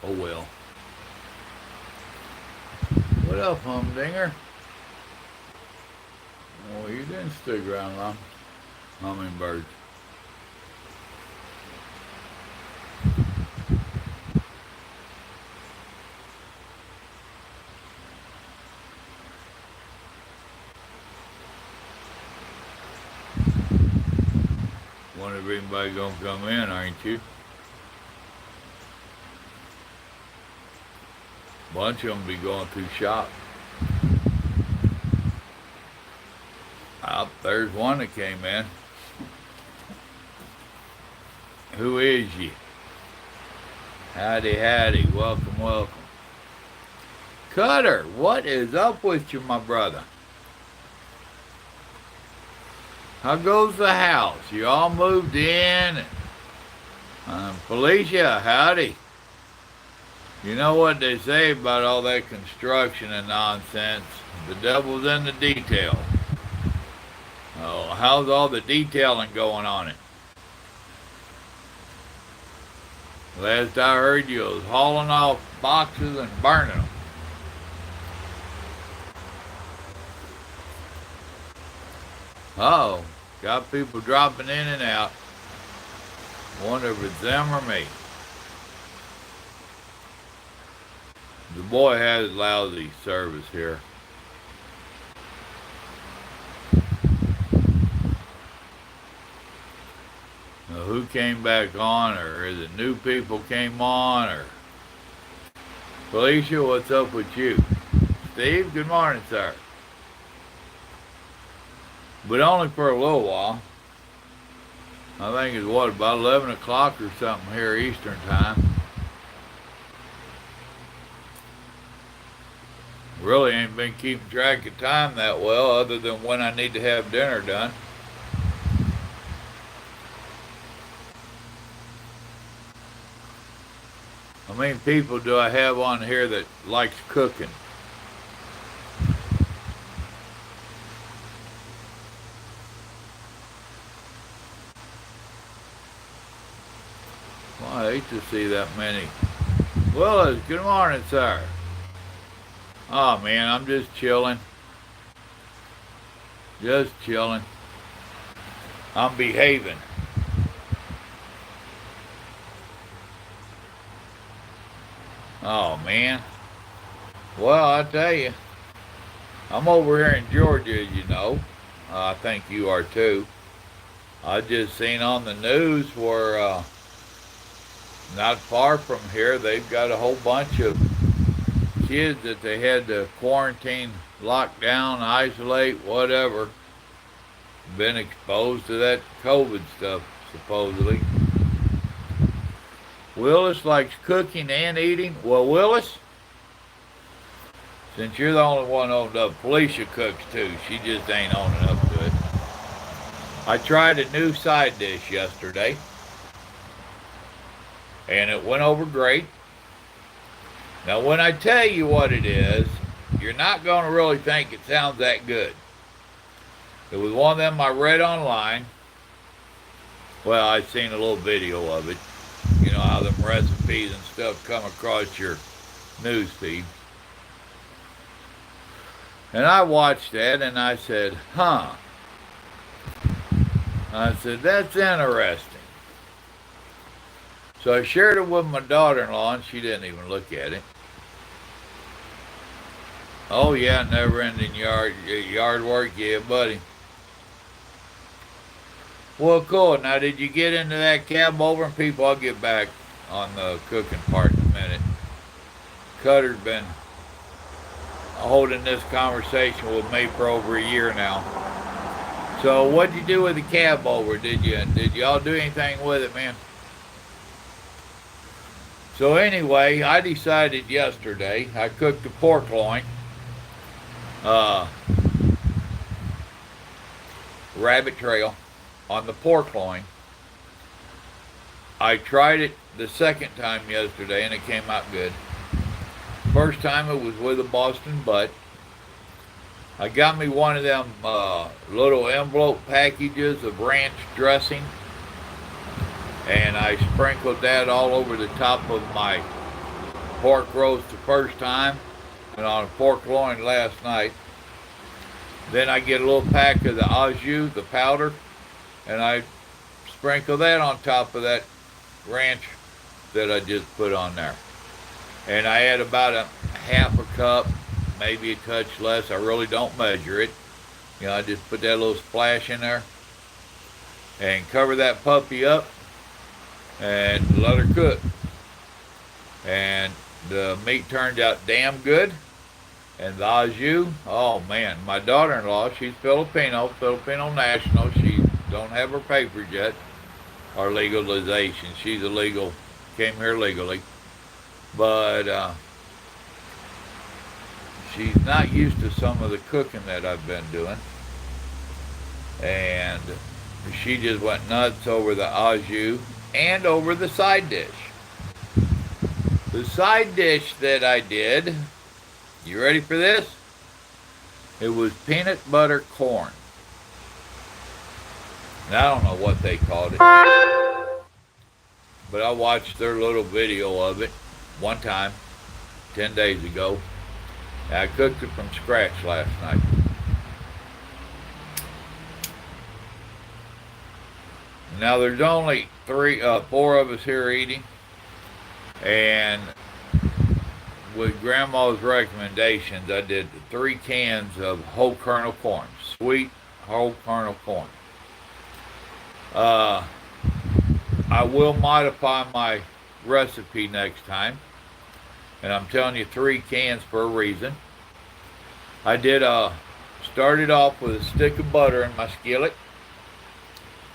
Oh well. What up, humdinger? Oh, you didn't stick around long. Hummingbirds. Wonder if anybody gonna come in, ain't you? Bunch of them be going through shop. There's one that came in. Who is you? Howdy, howdy. Welcome, welcome. Cutter, what is up with you, my brother? How goes the house? You all moved in? Felicia, howdy. You know what they say about all that construction and nonsense? The devil's in the detail. Oh, how's all the detailing going on it? Last I heard, you was hauling off boxes and burning them. Uh-oh, got people dropping in and out. Wonder if it's them or me. The boy has lousy service here. Now, who came back on, or is it new people came on, or... Felicia, what's up with you? Steve, good morning, sir. But only for a little while. I think it's what, about 11 o'clock or something here Eastern time. Really ain't been keeping track of time that well, other than when I need to have dinner done. How many people do I have on here that likes cooking? Well, I hate to see that many. Willis, good morning, sir. Oh, man, I'm just chilling. Just chilling. I'm behaving. Oh, man. Well, I tell you, I'm over here in Georgia, as you know. I think you are too. I just seen on the news where not far from here, they've got a whole bunch of kids that they had to quarantine, lock down, isolate, whatever, been exposed to that COVID stuff, supposedly. Willis likes cooking and eating. Well, Willis, since you're the only one owned up, Felicia cooks too. She just ain't owning up to it. I tried a new side dish yesterday, and it went over great. Now, when I tell you what it is, you're not going to really think it sounds that good. It was one of them I read online. Well, I seen a little video of it. You know how them recipes and stuff come across your news feed. And I watched that and I said, huh. I said, that's interesting. So I shared it with my daughter-in-law and she didn't even look at it. Oh yeah, never-ending yard work, yeah, buddy. Well, cool. Now, did you get into that cab over? And people, I'll get back on the cooking part in a minute. Cutter's been holding this conversation with me for over a year now. So, what'd you do with the cab over? Did y'all do anything with it, man? So anyway, I decided yesterday I cooked a pork loin. Rabbit trail on the pork loin. I tried it the second time yesterday and it came out good. First time it was with a Boston butt. I got me one of them little envelope packages of ranch dressing, and I sprinkled that all over the top of my pork roast the first time and on a pork loin last night. Then I get a little pack of the au jus, the powder, and I sprinkle that on top of that ranch that I just put on there. And I add about a half a cup, maybe a touch less. I really don't measure it. You know, I just put that little splash in there and cover that puppy up and let her cook. And the meat turned out damn good. And the au jus, oh man, my daughter-in-law, she's Filipino national. She don't have her papers yet, or legalization. She's illegal, came here legally. But she's not used to some of the cooking that I've been doing. And she just went nuts over the au jus and over the side dish. The side dish that I did, you ready for this? It was peanut butter corn. Now, I don't know what they called it, but I watched their little video of it one time, 10 days ago. And I cooked it from scratch last night. Now there's only four of us here eating, and with Grandma's recommendations, I did 3 cans of whole kernel corn, sweet whole kernel corn. I will modify my recipe next time, and I'm telling you 3 cans for a reason. I did started off with a stick of butter in my skillet,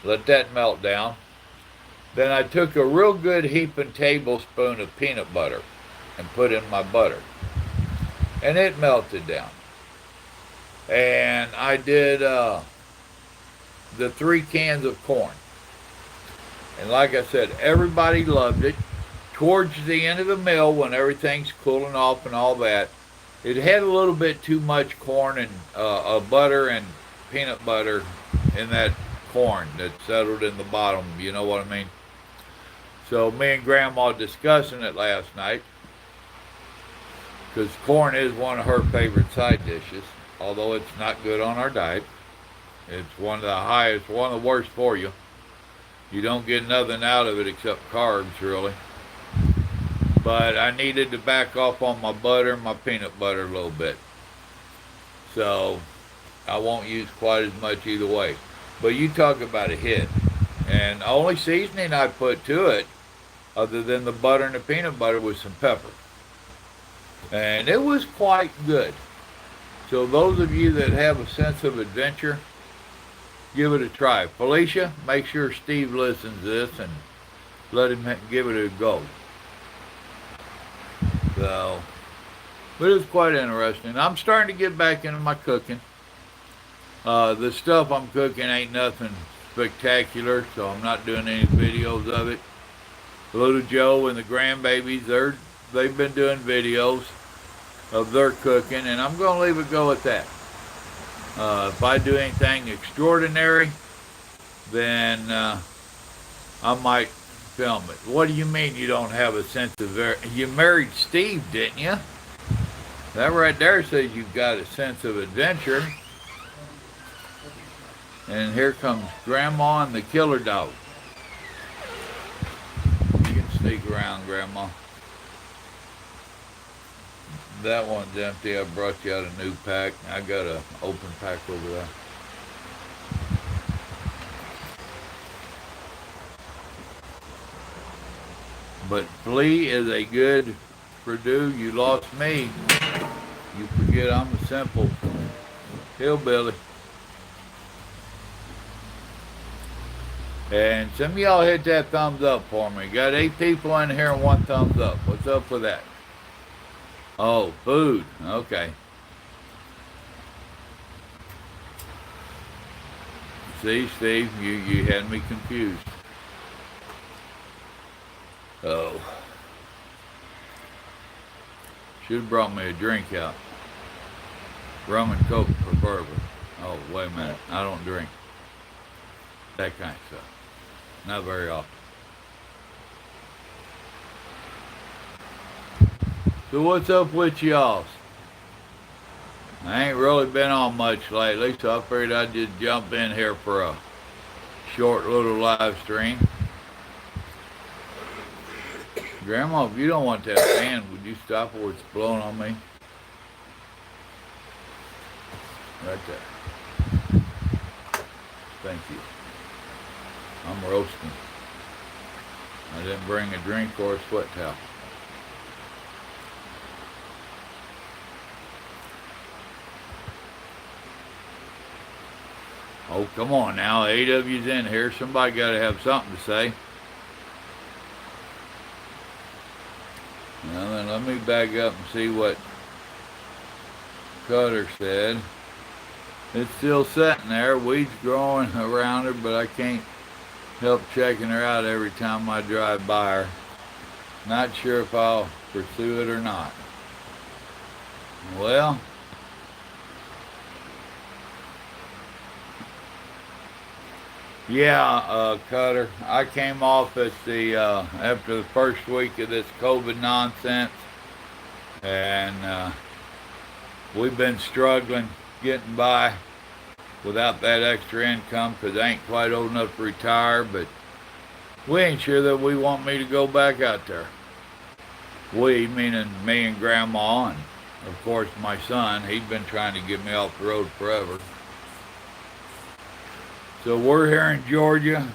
let that melt down. Then I took a real good heaping tablespoon of peanut butter and put in my butter, and it melted down. And I did the 3 cans of corn, and like I said, everybody loved it. Towards the end of the meal, when everything's cooling off and all that, it had a little bit too much corn and butter and peanut butter in that corn that settled in the bottom, you know what I mean? So me and Grandma discussing it last night, because corn is one of her favorite side dishes, although it's not good on our diet. It's one of the highest, one of the worst for you. You don't get nothing out of it except carbs, really. But I needed to back off on my butter and my peanut butter a little bit. So I won't use quite as much either way. But you talk about a hit. And the only seasoning I put to it, other than the butter and the peanut butter, was some pepper. And it was quite good. So those of you that have a sense of adventure, give it a try. Felicia, make sure Steve listens to this and let him give it a go. So, but it's quite interesting. I'm starting to get back into my cooking. The stuff I'm cooking ain't nothing spectacular, so I'm not doing any videos of it. Little Joe and the grandbabies, they've been doing videos of their cooking, and I'm going to leave it go at that. If I do anything extraordinary, then I might film it. What do you mean you don't have a sense of you married Steve, didn't you? That right there says you've got a sense of adventure. And here comes Grandma and the killer dog. You can sneak around, Grandma. That one's empty. I brought you out a new pack. I got an open pack over there. But Flea is a good Purdue. You lost me. You forget I'm a simple hillbilly. And some of y'all hit that thumbs up for me. Got 8 people in here and 1 thumbs up. What's up with that? Oh, food. Okay. See, Steve, you had me confused. Oh. Should have brought me a drink out. Rum and Coke, preferably. Oh, wait a minute. I don't drink that kind of stuff. Not very often. So what's up with y'all? I ain't really been on much lately, so I figured I'd just jump in here for a short little live stream. Grandma, if you don't want that fan, would you stop or it's blowing on me? Right there. Thank you. I'm roasting. I didn't bring a drink or a sweat towel. Oh, come on now. AW's in here. Somebody got to have something to say. Now then, let me back up and see what Cutter said. It's still sitting there. Weeds growing around her, but I can't help checking her out every time I drive by her. Not sure if I'll pursue it or not. Well, yeah, Cutter, I came off at the after the first week of this COVID nonsense, and we've been struggling getting by without that extra income because I ain't quite old enough to retire, but we ain't sure that we want me to go back out there. We, meaning me and Grandma, and of course my son, he'd been trying to get me off the road forever. So we're here in Georgia.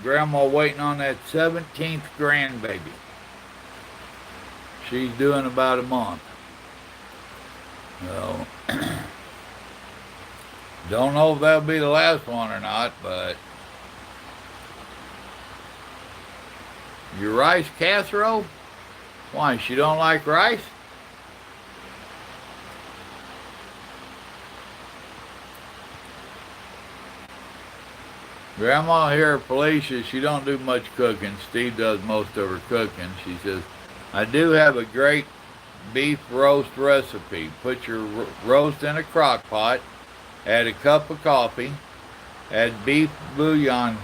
Grandma waiting on that 17th grandbaby. She's doing about a month. So, don't know if that'll be the last one or not, but your rice casserole? Why, she don't like rice? Grandma here at Felicia, she don't do much cooking. Steve does most of her cooking. She says, I do have a great beef roast recipe. Put your roast in a crock pot, add a cup of coffee, add beef bouillon,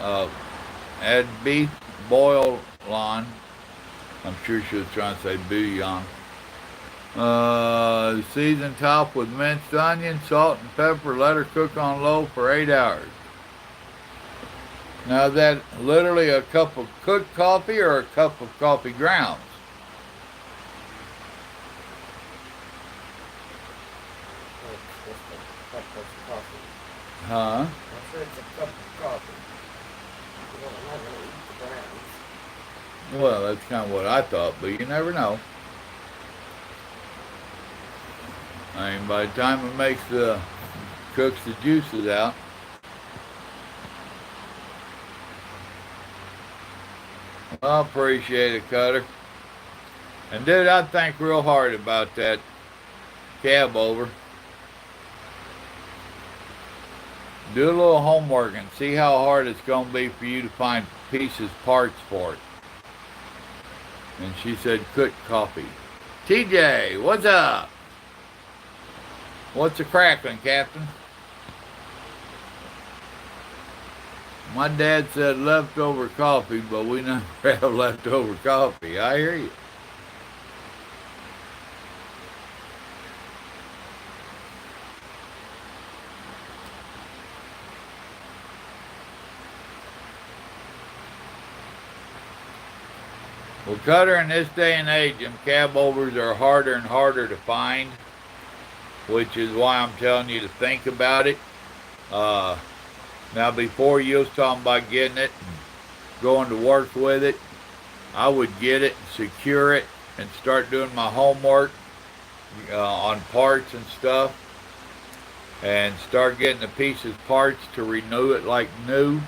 add beef bouillon. I'm sure she was trying to say bouillon. Season top with minced onion, salt and pepper. Let her cook on low for 8 hours. Now, is that literally a cup of cooked coffee or a cup of coffee grounds? It's just a cup of coffee. Huh? I said it's a cup of coffee. Well, I'm not going to eat the grounds. Well, that's kind of what I thought, but you never know. I mean, by the time it makes cooks the juices out. I appreciate it, Cutter. And dude, I think real hard about that cab over. Do a little homework and see how hard it's going to be for you to find pieces, parts for it. And she said, cook coffee. TJ, what's up? What's a crackling, Captain? My dad said leftover coffee, but we never have leftover coffee. I hear you. Well, Cutter, in this day and age, them cab overs are harder and harder to find, which is why I'm telling you to think about it. Now, before you was talking about getting it and going to work with it, I would get it, secure it, and start doing my homework on parts and stuff, and start getting the pieces, parts to renew it like new.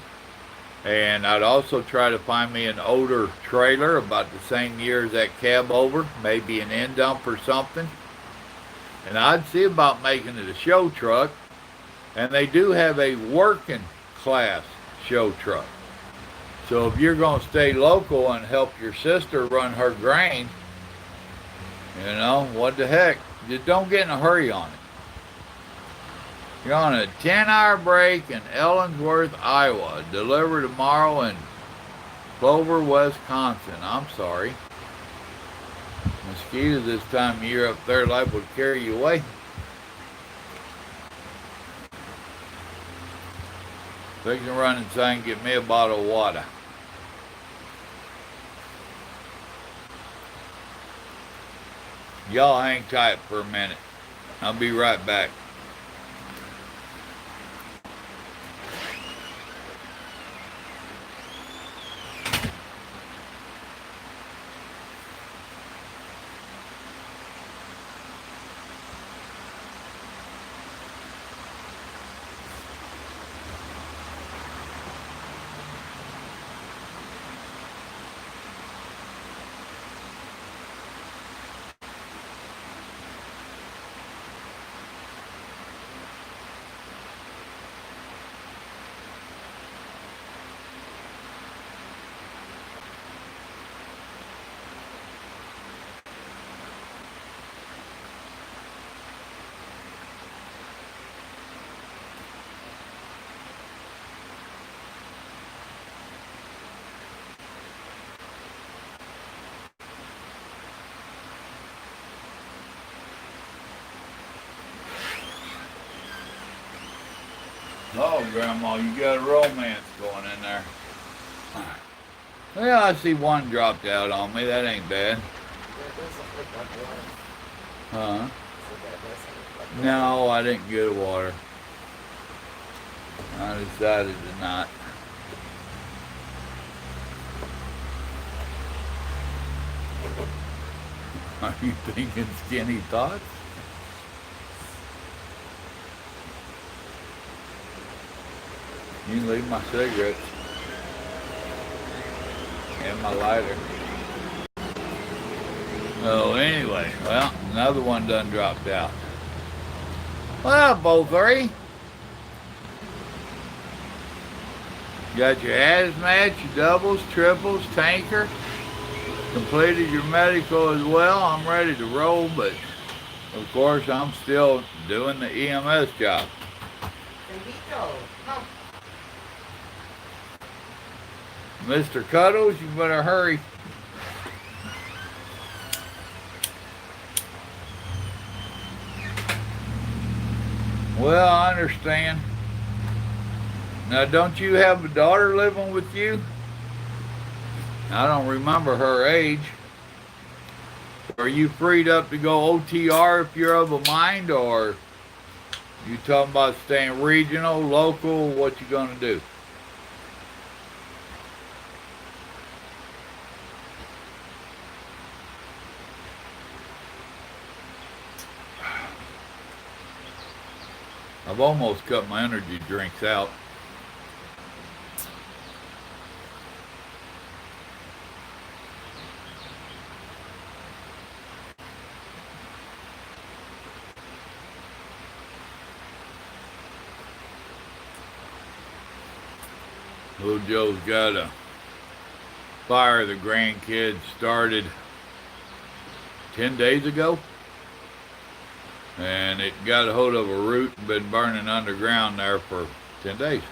And I'd also try to find me an older trailer about the same year as that cab over, maybe an end dump or something. And I'd see about making it a show truck. And they do have a working class show truck. So if you're going to stay local and help your sister run her grain, you know, what the heck? Just don't get in a hurry on it. You're on a 10-hour break in Ellensworth, Iowa. Deliver tomorrow in Clover, Wisconsin. I'm sorry. Mosquitoes this time of year up there liable to carry you away. They can run inside and get me a bottle of water. Y'all hang tight for a minute. I'll be right back. Oh, Grandma, you got a romance going in there. Well, I see one dropped out on me. That ain't bad. Huh? No, I didn't get a water. I decided to not. Are you thinking skinny thoughts? You can leave my cigarettes and my lighter. Oh, anyway, well, another one done dropped out. Well, both three. You got your hazmat, your doubles, triples, tanker. Completed your medical as well. I'm ready to roll, but of course I'm still doing the EMS job. Mr. Cuddles, you better hurry. Well, I understand. Now, don't you have a daughter living with you? I don't remember her age. Are you freed up to go OTR if you're of a mind, or you talking about staying regional, local? What you gonna do? I've almost cut my energy drinks out. Little Joe's got a fire the grandkids started 10 days ago. And it got a hold of a root and been burning underground there for 10 days.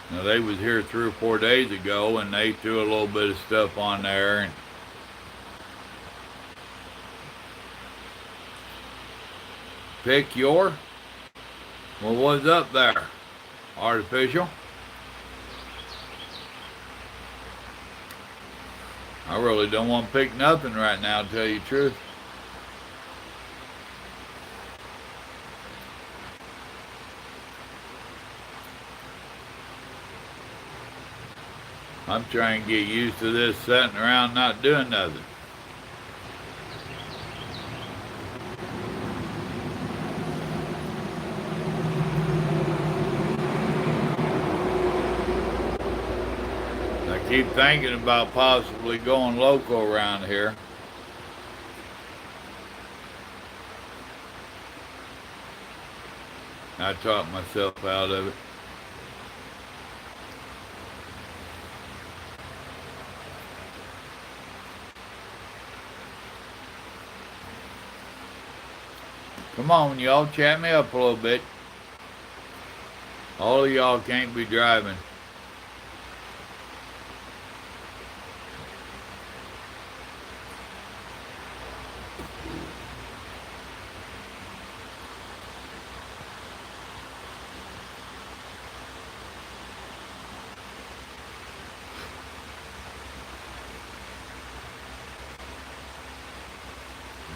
Now, they was here 3 or 4 days ago, and they threw a little bit of stuff on there. And pick your? Well, what's up there? Artificial? I really don't want to pick nothing right now, to tell you the truth. I'm trying to get used to this sitting around not doing nothing. I keep thinking about possibly going local around here. I talked myself out of it. Come on, y'all, chat me up a little bit. All of y'all can't be driving.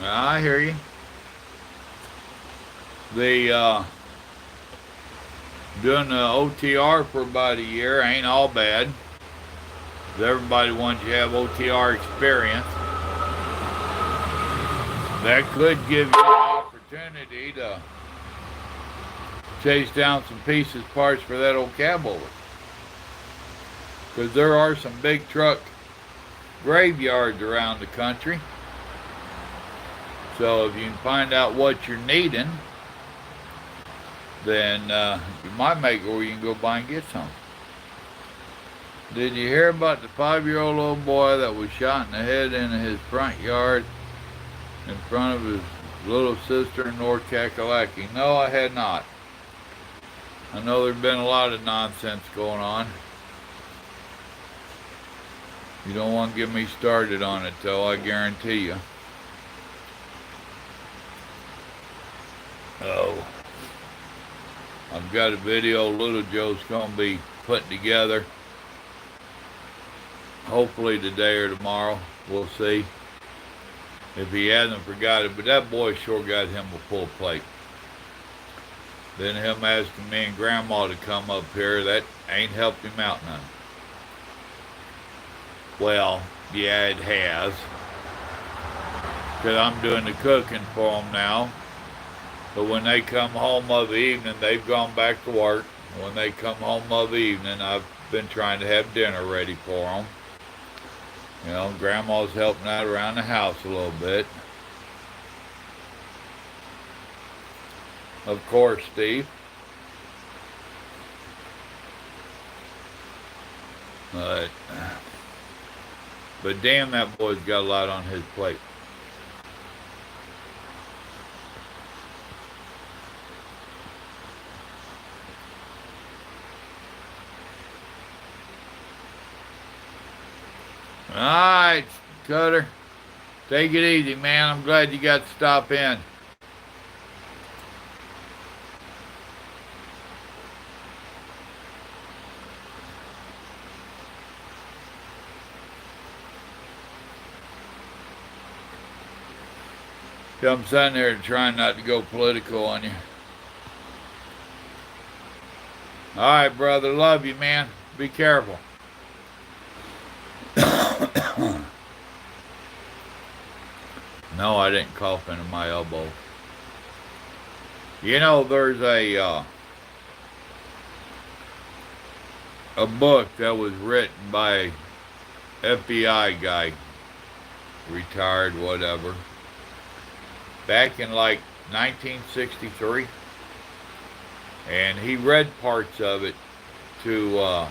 I hear you. The doing the OTR for about a year ain't all bad. Everybody wants you to have OTR experience. That could give you an opportunity to chase down some pieces, parts for that old cab over. Because there are some big truck graveyards around the country. So if you can find out what you're needing, then you might make it where you can go buy and get some. Did you hear about the 5-year-old little boy that was shot in the head in his front yard in front of his little sister in North Kakalaki? No, I had not. I know there's been a lot of nonsense going on. You don't want to get me started on it, though, I guarantee you. Oh. I've got a video Little Joe's going to be putting together. Hopefully today or tomorrow. We'll see. If he hasn't forgot it. But that boy sure got him a full plate. Then him asking me and Grandma to come up here, that ain't helped him out none. Well, yeah, it has. Because I'm doing the cooking for them now. But when they come home of the evening, they've gone back to work. When they come home of the evening, I've been trying to have dinner ready for them. You know, Grandma's helping out around the house a little bit. Of course, Steve. But damn, that boy's got a lot on his plate. All right, Cutter. Take it easy, man. I'm glad you got to stop in. I'm sitting there trying not to go political on you. All right, brother. Love you, man. Be careful. No, I didn't cough into my elbow. You know, there's a book that was written by FBI guy, retired, whatever, back in like 1963, and he read parts of it to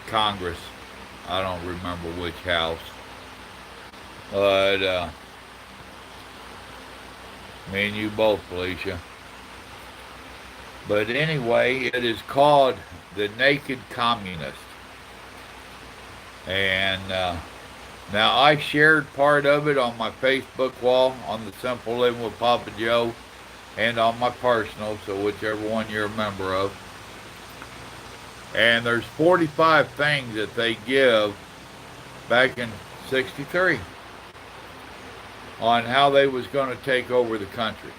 Congress. I don't remember which house. But, me and you both, Felicia. But anyway, it is called The Naked Communist. And now I shared part of it on my Facebook wall, on the Simple Living with Papa Joe, and on my personal, so whichever one you're a member of. And there's 45 things that they give back in 63. On how they was going to take over the country.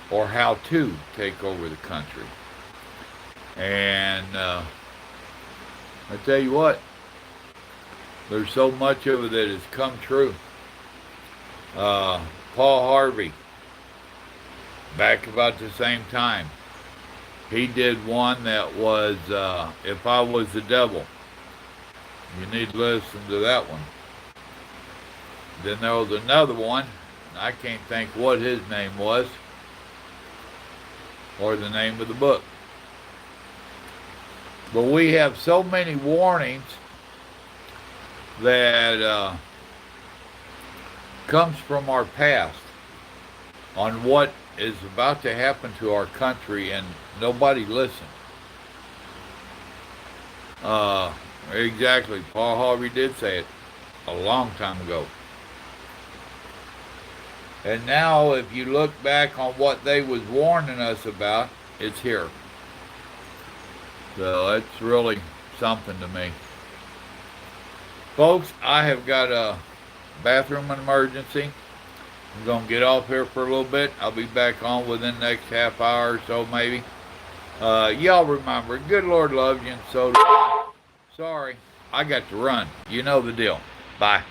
Or how to take over the country. And I tell you what, there's so much of it that has come true. Paul Harvey, back about the same time, he did one that was, If I Was the Devil. You need to listen to that one. Then there was another one, I can't think what his name was, or the name of the book. But we have so many warnings that comes from our past on what is about to happen to our country, and nobody listened. Exactly, Paul Harvey did say it a long time ago. And now, if you look back on what they was warning us about, it's here. So it's really something to me. Folks, I have got to bathroom emergency. I'm going to get off here for a little bit. I'll be back on within the next half hour or so, maybe. Y'all remember, good Lord loves you, and so do I. Sorry, I got to run. You know the deal. Bye.